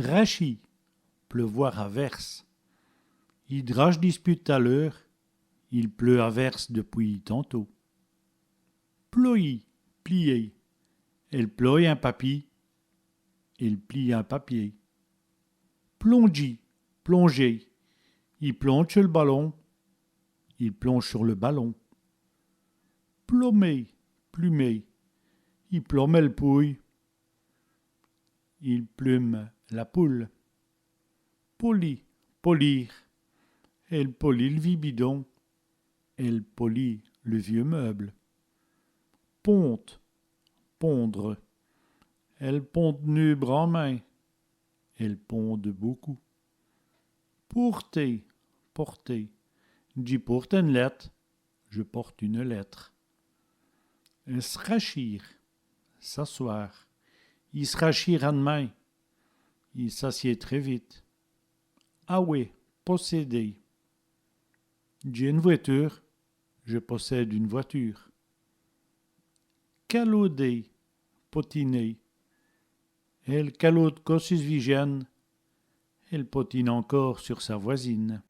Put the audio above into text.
Drachi, pleuvoir à verse. Il drache dispute à l'heure, il pleut à verse depuis tantôt. Ployer, plier. Elle ploie un papier, il plie un papier. Plongi, plonger. Il plonge sur le ballon, il plonge sur le ballon. Plomer, plumer. Il plomme le pouille, il plume la poule. Poli, polir. Elle polit le bidon, elle polit le vieux meuble. Ponte, pondre. Elle ponde nu bras en main, elle ponde beaucoup. Porter, porter. J'y porte une lettre, je porte une lettre. Se rachir, s'asseoir. Il se rachire à demain, il s'assied très vite. Ah oui, posséder. J'ai une voiture, je possède une voiture. Calauder, potiner. Elle calaude cossus vigène, elle potine encore sur sa voisine.